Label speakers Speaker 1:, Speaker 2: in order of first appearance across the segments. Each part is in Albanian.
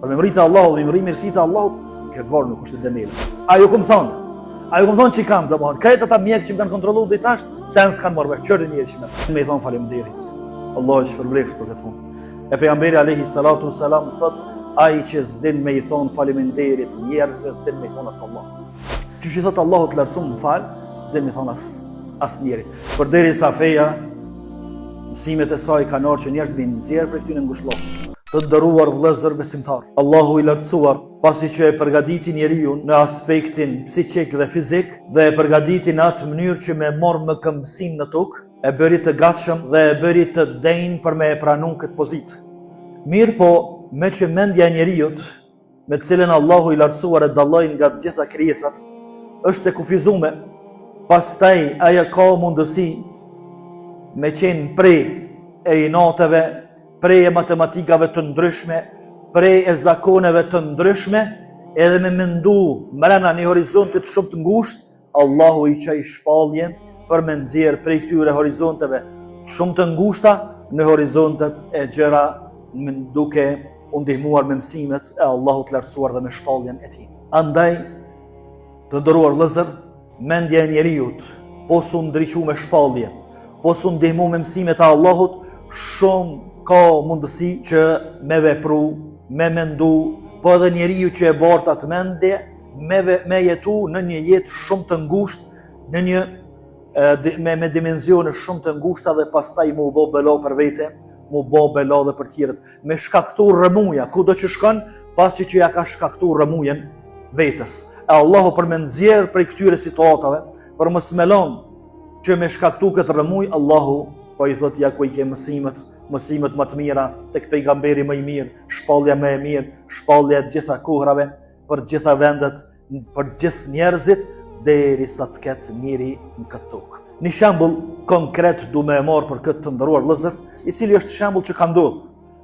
Speaker 1: Për me mritë Allahut dhe me mri mirësitë Allahut, kjo gorë nuk është e demele. A ju këmë thonë që i kam dhe mohon, kretë ata mjekë që më kanë kontrolu dhe i tasht, sen s'kanë marrë vesh, qërë njërë që me i thonë faleminderit. Allah është përbreft për këtë punë. E pejgamberi alayhi salatu wassalam thot, ai që s'din me i thonë faleminderit njerëzve, s'din me i thonë as Allah. Që që thot Allahu të lartësuar më fal, s'din me i thonë as njeri. Përderisa feja, mësimet e saj kanë ardhur që njerëzit bin nxjerr për këtyre ngushëllokë. Të nderuar vëllezër besimtar, Allahu i lartësuar, pasi që e përgatiti njeriu në aspektin psiqik dhe fizik dhe e përgatiti në atë mënyrë që me morë më këmbësin në tokë, e bëri të gatshëm dhe e bëri të denjë për me e pranun këtë pozitë. Mirë po, me që mendja e njeriut, me të cilën Allahu i lartësuar e dalloi nga të gjitha krijesat, është e kufizuar, pastaj ajo ka mundësi me qenë prej e inateve, prej e matematikave të ndryshme, prej e zakoneve të ndryshme, edhe me mendu mrena një horizontit shumë të ngushtë, Allahu i qaj shpallje për me nxjerr prej këtyre horizonteve shumë të ngushta në horizontet e gjëra duke u ndihmuar me mësimet e Allahut të lartësuar dhe me shpalljen e tij. Andaj, të nderuar vëllezër, mendja e njeriut, po su ndriqu me shpallje, po su ndihmu me mësimet e Allahut, shumë ka mundësi që me vepru, me mendu, po edhe njeriu që e bart atë mendje, me jetu në një jetë shumë të ngushtë, në një me dimenzione shumë të ngushta dhe pastaj mu bo belo për vete, mu bo belo dhe për tjerët, me shkaktu rëmuja, ku do që shkon, pasi që ja ka shkaktu rëmujen vetës. E Allahu për me nxjerr prej këtyre situatave, për më smelon që me shkaktu këtë rëmuj, Allahu po i thot ja ku i ke mësimet më të mira, tek pejgamberi më i mirë, shpallja më e mirë, shpallja e gjitha kohrave, për gjitha vendet, për gjithë njerëzit, derisa të ketë njëri në këtë tokë. Një shembull konkret du me e marr për këtë të nderuar vëllezër, i cili është shembull që ka ndodhur.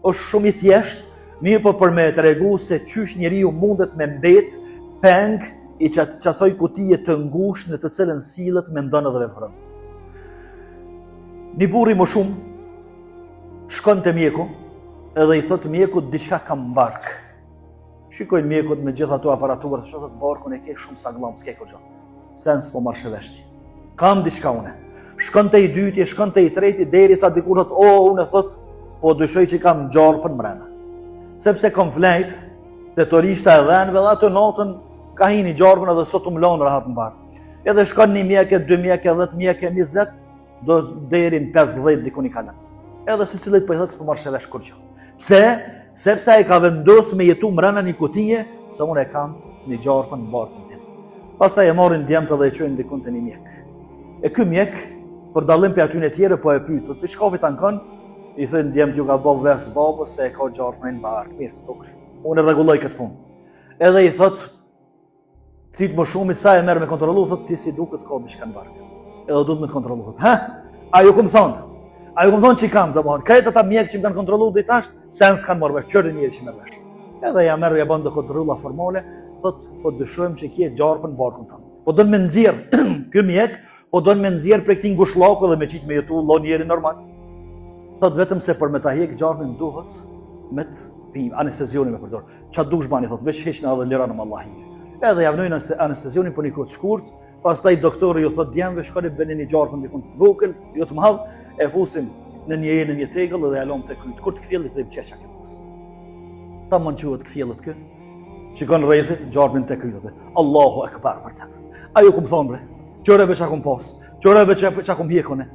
Speaker 1: Është shumë i thjeshtë, mirë po për me tregu se çysh njeriu mundet me mbet peng i qasoj kutije të ngushtë në të cilën sillet, mendon edhe vepron. Një burr i shumë shkon te mjeku edhe i thot mjekut diçka kam bark. Shikojnë mjekut me gjitha ato aparaturë, thotë barkun e ke shumë sa glam, s'ke kur gjë. Sens po marrë shëveshti. Kam diçka une. Shkon te i dyti, shkon te i treti, derisa dikur thot, unë thot, po dyshoj që kam gjarë për mrena. Sepse kom flejt, te torishta e dhenve dhe atë natën ka hini gjarën edhe sot umlonë rahat në barë. Edhe shkon 1 mjeke, 2 mjeke, 10 mjeke, 20, do derin 50 dikun i kalën. Edhe si cilit po i thot, s'po marrë shëvesh kur gjë. Pse? Sepse ai ka vendosur me jetu mrena një kutije, se unë e kam një gjarë në barkën tim. Pastaj e marrin djemtë dhe e çojnë dikun te një mjek. E ky mjek, për dallim pe atyre tjerë, po e pyet, "Ti çka vit ankon?" I thënë djemtë ju ka bëu ves babës se e ka gjarën në barkë. Mirë, thotë. Unë e rregulloj këtë punë. Edhe i thot, "Ti më shumë sa e merr me kontrollu, thotë ti si duket ka diçka në barkë." Edhe duhet me kontrollu. A ju kum thonë që i kam, domthon, kretë ata mjekë që më kanë kontrollu dhe i tash, sen s'kanë marrë vesh, qërë njëri që merr vesh. Edhe ja merr ja bën do kontrolla formale, thot, po dyshojmë që kje gjarë në barkun tonë. Po do në me nxjerr, ky mjek, po do në me nxjerr prej këtij ngushllaku dhe me qitë me jetu lo njeri normal. Thot vetëm se për me ta hjek gjarën duhet me të anestezionin me përdor. Ç'a dush bani, thot, veç heqna edhe lira në Allah. Edhe javnojnë anestezionin për një kohë të shkurt, pastaj doktori ju thot djemve shkoni bëni një gjarë në dikun të vogël, jo të madh, e fusim në një tegëll dhe ja lëm te kryt. Kur të kthjellit dhe çeça këtu. Ta mund quhet kthjellët kë. Shikon rrethit gjarmin te kryt. Allahu akbar për tat. Ajo kum thon bre. Çorave çka kum pas. Çorave çka kum hjekone.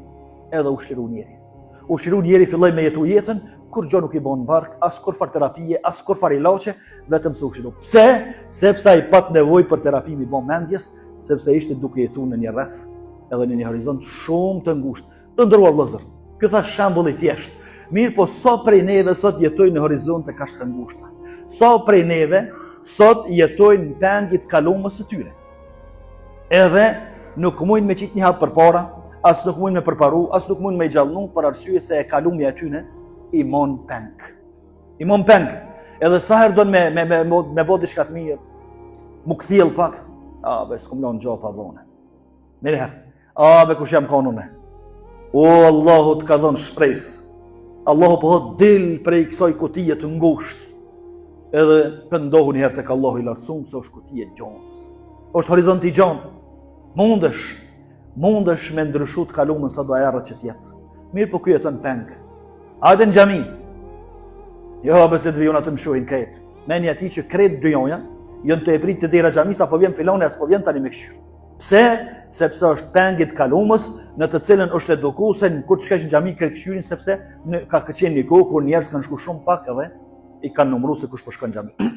Speaker 1: Edhe u shiru njeri filloi me jetu jetën, kur gjë nuk i bën bark, as kur far terapie, as kur far ilaçe, vetëm se u shiru. Pse? Sepse ai pat nevojë për terapi mi bën mendjes, sepse ishte duke jetuar në një rreth edhe në një horizont shumë të ngushtë. Të nderuar vëllezër, ky thash shembull i thjesht. Mirë, po sa prej neve sot jetojnë në horizonte kaq të ngushta. Sa prej neve sot jetojnë në pendje të kalumës së tyre. Edhe nuk mundin me qit një hap përpara, as nuk mundin me përparu, as nuk mundin me gjallnu për arsye se e kalumja e tyre i mon peng. Edhe sa herë don me bë diçka të mirë, mu kthjell pak, be s'kum lënë gjapa vone. Merrher. Be kush jam kanune. O Allahu të ka dhënë shpresë. Allahu po thot dil prej kësaj kutije të ngushtë. edhe pëndohu njëherë tek Allahu i lartësuar, se është kuti e gjonës. Është horizont i gjonë. Mundesh me ndryshu të kalumën sa do erët që tjetë. Mirë po kjo jeton pengë. Hajde në xhami. Jo bëse të vijon atë më shohin kretë. Meni ati që kretë dyjonja, jënë të e prit të dera xhamis, apo vjen filoni, as po vjen tani me këshirë. Pse? Sepse është pengit kalumës, në të cilën është edukuese kur të shkesh në xhami kretë këshirin, sepse ka qenë një kohë kur njerëz kanë shku shumë pak edhe i kanë numëruar se kush po shkon në xhami.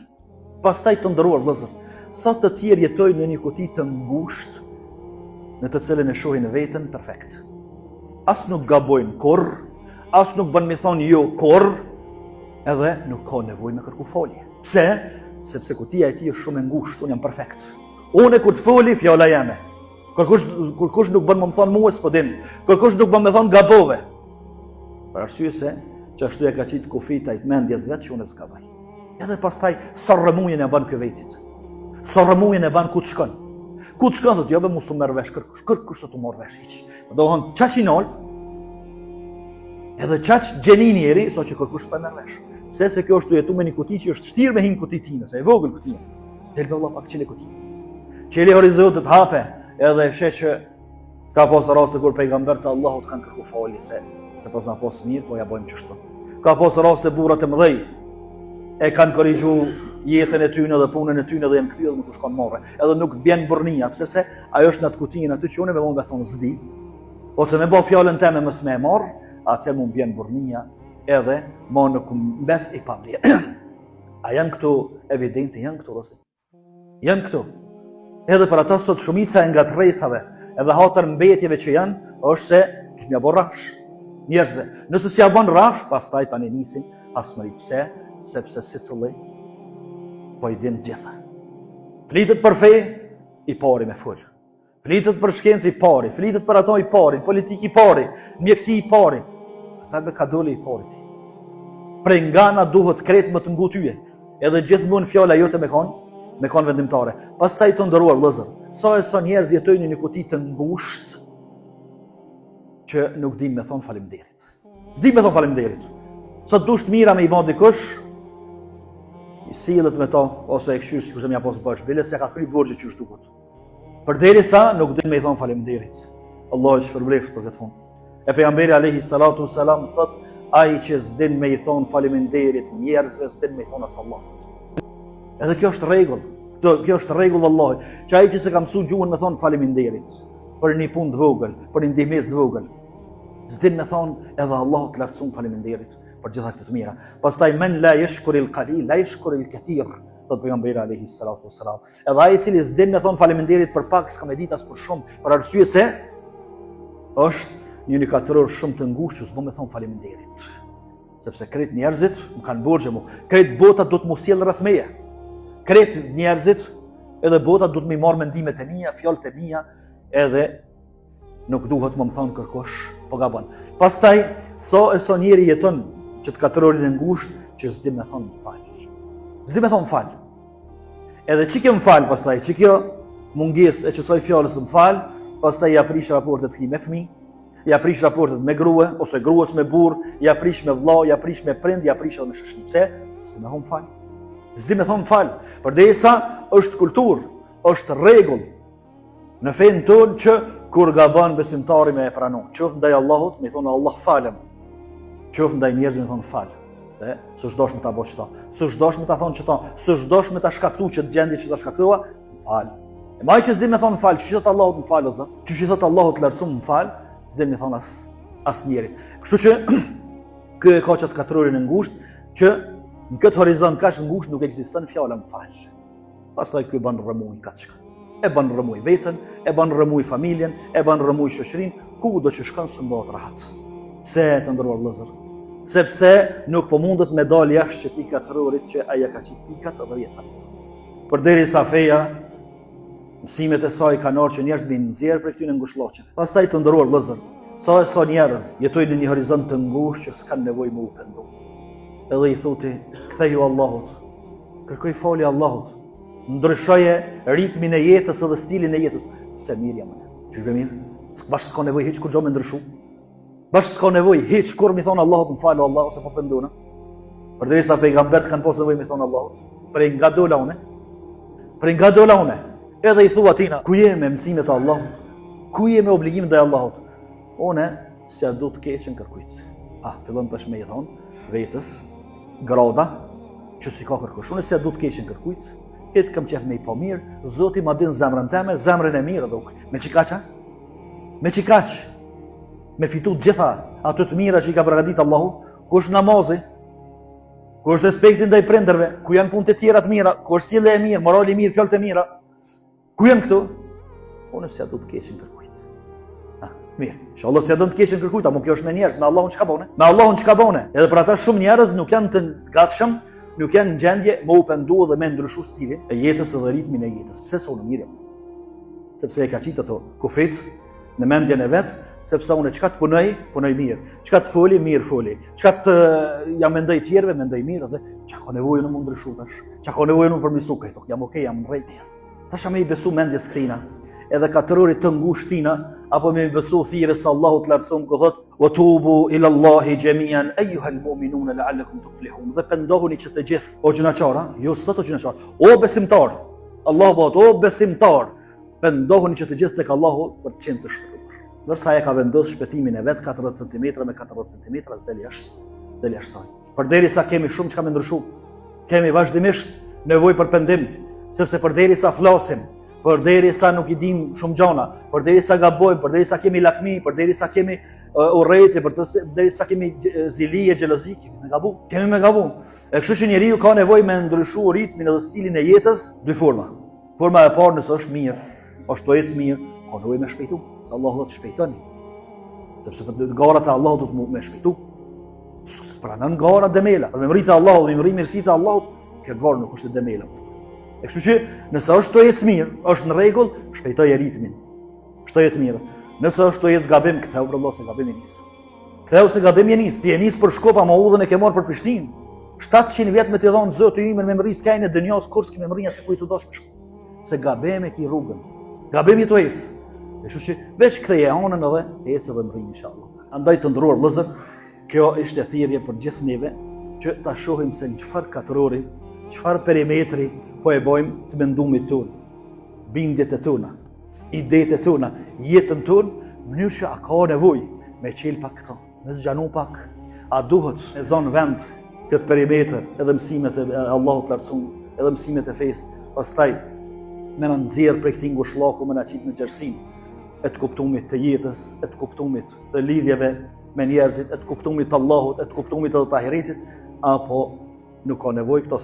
Speaker 1: Pastaj të ndëruar vëllezër, sa të tjerë jetojnë në një kuti të ngushtë, në të cilën e shohin veten perfekt. As nuk gabojnë kurr, as nuk bën mi thonë jo kurr, edhe nuk ka nevojë me kërku folje. Pse? Sepse kutia e tij është shumë e ngushtë, unë jam perfekt. Unë kur të foli fjala jeme. Kur kush nuk bën më thon mua s'po dim. Kur kush nuk bën më thon gabove. Për arsye se çashtu e ka qit kufita i mendjes vet që unë s'ka vaj. Edhe pastaj sa rrëmujën e bën ky vetit. Sa rrëmujën e bën ku të shkon. Ku të shkon thotë jo be mos u merr vesh kërkush të marr vesh hiç. Dohon çaçinol. Edhe çaç gjenini eri, sa që kërkush pa merr vesh. Pse se kjo është jetu me një kuti që është shtirë me hin kuti time, se e vogël kuti. Del be valla pak çele kuti. Çeli horizontet hape, edhe sheh që ka pas raste kur pejgambert e Allahut kanë kërku falje se pas na pas mirë, po ja bëjmë çështën. Ka pas raste burrat e mëdhej e kanë korrigju jetën e tyre dhe punën e tyre dhe janë kthyer nuk u shkon morre. Edhe nuk bjen burrnia, pse se ajo është në atë kutinë aty që unë me mund të thon zdi, ose me bë fjalën time mos më e marr, atë mund bjen burrnia edhe më në mes i pamje. A janë këtu evidente, janë këtu rësi. Janë këtu. Edhe për ata sot shumica e nga të rejsave, edhe hatër mbetjeve që janë, është se të mja bo rafsh. Njerëzve. Nëse si ja bon rafsh, pas taj tani nisin, asmëri pse, sepse si cëllë, po i din gjitha. Flitet për fej, i pari me full. Flitet për shkencë i pari, flitet për ato i pari, politik i pari, mjekësi i pari. Ta be ka dole i pari ti. Prej nga na duhet kretë më të ngu tyje, edhe gjithmonë fjala jote me konë vendimtare. Pastaj të ndëruar vëllezër, sa e sa njerëz jetojnë në një kuti të ngushtë që nuk dim me thonë faleminderit. S'dim me thonë faleminderit. Sa dusht mira me i bën dikush, i sillet me to ose e këshyr sikur se mja pas bash bile se ka kry borxhe që është duket. Përderisa nuk din me i thonë faleminderit. Allah është shpërbleft për këtë punë. E pejgamberi alayhi salatu wasalam thot, ai që s'din me i thonë faleminderit njerëzve, s'din me i thonë as Allahut. Edhe kjo është rregull. Kjo është rregull vallahi. Që ai që s'e ka mësuar gjuhën me thon faleminderit për një punë të vogël, për një ndihmë të vogël. S'din me thon edhe Allahu të lartësuar faleminderit për gjitha këto të mira. Pastaj men la yashkuril qalil, la yashkuril kathir. Thot pejgamberi alayhi salatu wasalam. Edhe ai i cili s'din me thon faleminderit për pak, s'ka me ditë as për shumë, për arsye se është një indikator shumë të ngushtë që s'do me thon faleminderit. Sepse krejt njerëzit më kanë borxhe mu, krejt bota do të mos sjell rreth meje. Krejt njerëzit edhe bota do të më marr mendimet e mia, fjalët e mia, edhe nuk duhet më thon kërkosh, po gabon. Pastaj sa njeri jeton që të katërorin e ngushtë që s'di me thon fal. S'di me thon fal. Edhe çike më fal pastaj, që kjo mungesë e çësoj fjalës më fal, pastaj ja prish raportet me fëmijë, ja prish raportet me grua ose gruas me burr, ja prish me vëlla, ja prish me prind, ja prish edhe me shoqëri. Pse? S'di me thon fal. S'di me thonë falë, përderisa është kulturë, është rregull në fenë tonë që kur gaban besimtari me e pranu. Qoftë ndaj Allahut, me thonë Allah falem. Qoftë ndaj njerëzve me thonë falë. Se s'është me ta bëj çto. S'është me ta thonë çto. S'është me ta shkaktu që të gjendi që ta shkaktua, falë. E maj që s'di me thonë falë, që thotë Allahut më falë o Zot, që thotë Allahut lartësuam më falë, s'di me thonë as njeri. Kështu që ky e ka çat katërorin e ngushtë që në këtë horizont kaq ngushtë nuk ekziston fjala më fal. Pastaj ky bën rrëmuj kaçka. E bën rrëmuj veten, e bën rrëmuj familjen, e bën rrëmuj shoqërinë, kudo që shkon s'u bëhet rahat. Pse të ndëruar vëllezër? Sepse nuk po mundet me dal jashtë që ti katërorit që aja ka qit pikat edhe jetat. Përderisa feja mësimet e saj kanë ardhur që njerëz bin nxjerr për këtyre ngushëllaqeve. Pastaj të ndëruar vëllezër, sa njerëz jetojnë në një horizont të ngushtë që s'kan nevojë më u pendu. Edhe i thotë, ktheju Allahut, kërkoj falje Allahut, ndryshoje ritmin e jetës edhe stilin e jetës. Se mirë jam. Çfarë mirë? Bashkë s'ka nevojë hiç kur gjë më ndryshu. Bashkë s'ka nevojë hiç kur më thon Allahut më fal Allah ose po pendona. Përderisa pejgambert kanë posë nevojë me thonë Allahut, prej nga dola une, prej nga dola une, edhe i thua tina, ku je me mësimet e Allahut, ku je me obligimin ndaj Allahut, une s'ja du të keqen kërkujt. Fillon tash me i thonë vetës, grada, që si ka kërkush, une s'ja du të keqen kërkujt, këtë kam qef me i po mirë, Zoti ma din zemrën teme, zemrën e mirë edhe me qikaqa? Me qikaq, me fitu gjitha ato të mira që i ka përgatit Allahu, ku është namazi, ku është respekti ndaj prindërve, ku janë punët e tjera të mira, ku është sjellja e mirë, morali i mirë, fjalët e mira. Ku janë këtu? Unë s'ja do të keqen kërkujt. Mirë, inshallah s'ja do të keqen kërkujt, apo kjo është me njerëz, me Allahun çka bone? Me Allahun çka bone? Edhe për ata shumë njerëz nuk janë të gatshëm, nuk janë në gjendje me u pendu dhe me ndryshu stilin e jetës dhe ritmin e jetës. Pse s'u mirë? Sepse e ka qitë ato kufit në mendjen e vet, sepse unë çka të punoj mirë, çka të foli, mirë foli, çka të jam mendoj tjerëve, mendoj mirë dhe çka ka nevojë në mund ndryshu tash, çka ka nevojë në përmirësu këto, jam okay, jam në rregull. Tash me i besu mendjes krina, edhe katërorit të ngushtina, apo me i besu thirrjes se Allahu të lartëson ku thot: "Wa tubu ila Allahi jami'an ayyuhal mu'minuna la'allakum tuflihun." Dhe pendohuni që të gjithë, o gjinaqara, jo sot o gjinaqara, o besimtar, Allahu po thot, o besimtar, pendohuni që të gjithë tek Allahu për të qenë të shpëtuar. Nërsa e ka vendosur shpëtimin e vet 40 cm me 40 cm deli jashtë saj. Përderisa kemi shumë çka më ndryshu, kemi vazhdimisht nevojë për pendim, sepse përderisa flasim, përderisa nuk i dim shumë gjëra, përderisa gabojmë, përderisa kemi lakmi, përderisa kemi urrëti, përderisa kemi zili e xhelozi, kemi me gabu. E kështu që njeriu ka nevojë me ndryshu ritmin edhe stilin e jetës dy forma. Forma e parë nëse është mirë, është të ecë mirë, ka nevojë me shpejtu. Se Allahu do të shpejtoni. Sepse për garat e Allahut do të me shpejtu. Pranon gara demela. Për me mritë Allahut, me mri mirësitë e Allahut, kjo garë nuk është demela. E kështu që nëse është të ecë mirë, është në rregull, shpejtoje ritmin. Shtoje të mirë. Nëse është të ecë gabim, ktheu për Allah se gabim e nis. Ktheu se gabim e nis. Ti e nis për Shkop ama udhën e ke marr për Prishtinë. 700 vjet me të dhënë Zoti ymë me mri skajnë e dënjos kurs që me mri atë ku të dosh me shku. Se gabim e ki rrugën. Gabim i të ecë. Kështu që veç ktheje anën edhe ecë dhe mri inshallah. Andaj të ndëruar vëllezër, kjo ishte thirrje për gjithë neve që ta shohim se çfarë katrori, çfarë perimetri po e bojmë të mendumit tonë, bindjet e tona, idetë e tona, jetën tonë, në mënyrë që a ka nevojë me qel pak këto, me zgjanu pak, a duhet e zonë vend këtë perimetër, edhe mësimet e Allahut të lartësuar, edhe mësimet e fesë, pastaj me në nxjerr prej këtij ngushllaku me na qit në gjersinë e të kuptumit të jetës, e të kuptumit të lidhjeve me njerëzit, e të kuptumit të Allahut, e të kuptumit edhe të ahiretit, apo nuk ka nevojë këto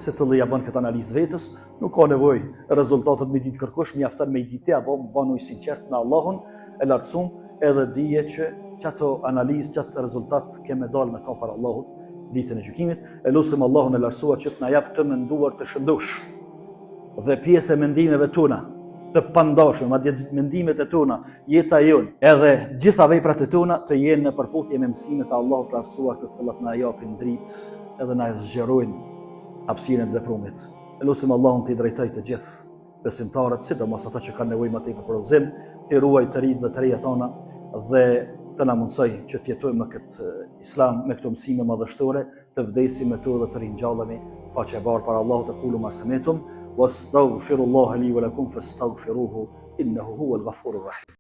Speaker 1: secili ja bën këtë analizë vetës, nuk ka nevojë rezultatet me ditë kërkosh, mjafton me ditë apo banu i sinqert me Allahun e lartësuar, edhe dije që çato analizë, çato rezultat kemë dalë me ka për Allahut ditën e gjykimit. E lutem Allahun e lartësuar që të na jap të menduar të shëndosh dhe pjesë e mendimeve tona të pandashme, madje mendimet e tona, jeta jonë, edhe gjitha veprat e tona të jenë në përputhje me mësimet e Allahut të lartësuar, të cilat na japin dritë edhe na zgjerojnë hapësirën e veprumit. Lutem Allahun të i drejtojë të gjithë besimtarët, sidomos ata që kanë nevojë më tepër për udhëzim, të ruajë të rinjtë dhe të reja tona dhe të na mundsoj që të jetojmë me këtë Islam, me këto mësime madhështore, të vdesim me to dhe të ringjallemi faqe e bardhë para Allahut. Aqulu ma sami'tum wastaghfirullaha li wa lakum fastaghfiruhu innahu huwal ghafurur rahim.